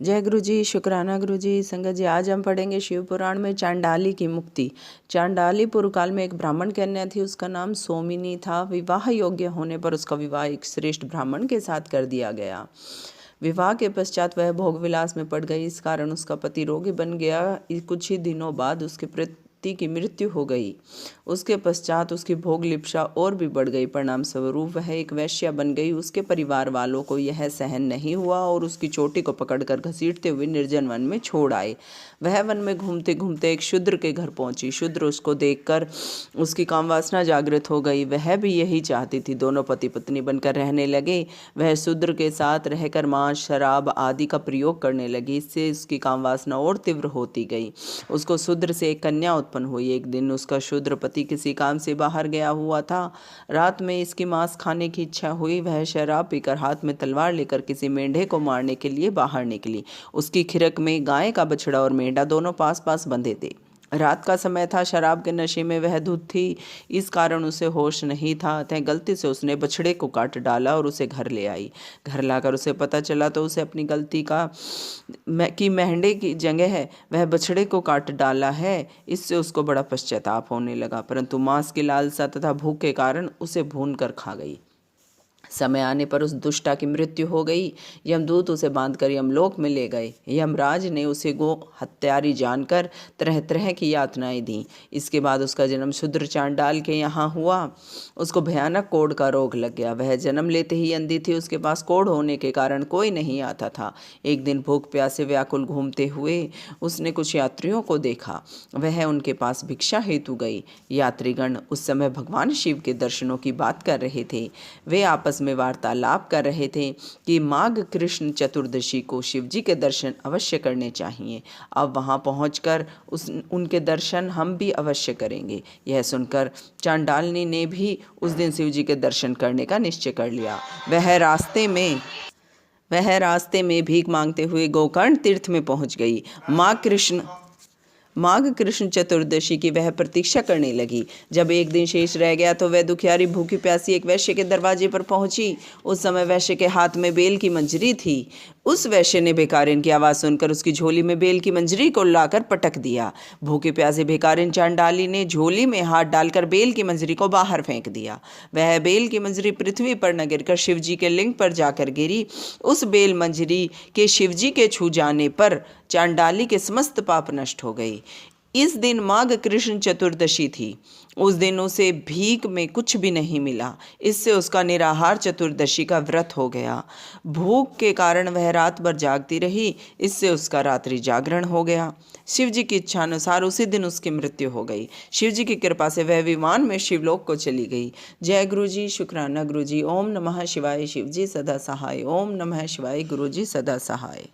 जय गुरु जी, शुक्राना गुरु जी। संगत जी, आज हम पढ़ेंगे शिव पुराण में चांडाली की मुक्ति। चांडाली पूर्व काल में एक ब्राह्मण कन्या थी, उसका नाम सोमिनी था। विवाह योग्य होने पर उसका विवाह एक श्रेष्ठ ब्राह्मण के साथ कर दिया गया। विवाह के पश्चात वह भोग विलास में पड़ गई। इस कारण उसका पति रोगी बन गया। कुछ ही दिनों बाद उसके पति की मृत्यु हो गई। उसके पश्चात उसकी भोग लिप्सा और भी बढ़ गई। परिणाम स्वरूप वह एक वैश्या बन गई। उसके परिवार वालों को यह सहन नहीं हुआ और उसकी चोटी को पकड़कर घसीटते हुए निर्जन वन में छोड़ आए। वह वन में घूमते घूमते एक शूद्र के घर पहुंची। शूद्र उसको देखकर उसकी काम वासना जागृत हो गई। वह भी यही चाहती थी। दोनों पति पत्नी बनकर रहने लगे। वह शूद्र के साथ रहकर मांस, शराब आदि का प्रयोग करने लगी। इससे उसकी काम वासना और तीव्र होती गई। उसको शूद्र से एक कन्या उत्पन्न हुई। एक दिन उसका शूद्र पति किसी काम से बाहर गया हुआ था। रात में इसकी मांस खाने की इच्छा हुई। वह शराब पीकर हाथ में तलवार लेकर किसी मेंढे को मारने के लिए बाहर निकली। उसकी खिरक में गाय का बछड़ा और मेंढा दोनों पास पास बंधे थे। रात का समय था। शराब के नशे में वह धुत थी, इस कारण उसे होश नहीं था। अतः गलती से उसने बछड़े को काट डाला और उसे घर ले आई। घर लाकर उसे पता चला तो उसे अपनी गलती कि मेंढे की जगह है वह बछड़े को काट डाला है। इससे उसको बड़ा पश्चाताप होने लगा, परंतु मांस की लालसा तथा भूख के कारण उसे भून कर खा गई। समय आने पर उस दुष्टा की मृत्यु हो गई। यमदूत उसे बांधकर यमलोक में ले गए। यमराज ने उसे गो हत्यारी जानकर तरह तरह की यातनाएं दी। इसके बाद उसका जन्म शूद्र चांडाल के यहाँ हुआ। उसको भयानक कोढ़ का रोग लग गया। वह जन्म लेते ही अंधी थी। उसके पास कोढ़ होने के कारण कोई नहीं आता था। एक दिन भूख प्यासे व्याकुल घूमते हुए उसने कुछ यात्रियों को देखा। वह उनके पास भिक्षा हेतु गई। यात्रीगण उस समय भगवान शिव के दर्शनों की बात कर रहे थे। वे आपस में वार्तालाप कर रहे थे कि माघ कृष्ण चतुर्दशी को शिवजी के दर्शन अवश्य करने चाहिए। अब वहां पहुंचकर उनके दर्शन हम भी अवश्य करेंगे। यह सुनकर चांडालिनी ने भी उस दिन शिवजी के दर्शन करने का निश्चय कर लिया। वह रास्ते में भीख मांगते हुए गोकर्ण तीर्थ में पहुंच गई। माघ कृष्ण चतुर्दशी की वह प्रतीक्षा करने लगी। जब एक दिन शेष रह गया तो वह दुखियारी भूखी प्यासी एक वैश्य के दरवाजे पर पहुंची। उस समय वैश्य के हाथ में बेल की मंजरी थी। उस वैश्य ने भिखारिन की आवाज़ सुनकर उसकी झोली में बेल की मंजरी को लाकर पटक दिया। भूखे प्यासे भिखारिन चांडाली ने झोली में हाथ डालकर बेल की मंजरी को बाहर फेंक दिया। वह बेल की मंजरी पृथ्वी पर न गिरकर शिवजी के लिंग पर जाकर गिरी। उस बेल मंजरी के शिवजी के छू जाने पर चांडाली के समस्त पाप नष्ट हो गए। इस दिन माघ कृष्ण चतुर्दशी थी। उस दिन उसे भीख में कुछ भी नहीं मिला। इससे उसका निराहार चतुर्दशी का व्रत हो गया। भूख के कारण वह रात भर जागती रही। इससे उसका रात्रि जागरण हो गया। शिवजी की इच्छा अनुसार उसी दिन उसकी मृत्यु हो गई। शिवजी की कृपा से वह विमान में शिवलोक को चली गई। जय गुरु जी, शुक्राना गुरु जी। ओम नमः शिवाय। शिवजी सदा सहाय। ओम नमः शिवाय। गुरु जी सदा सहाय।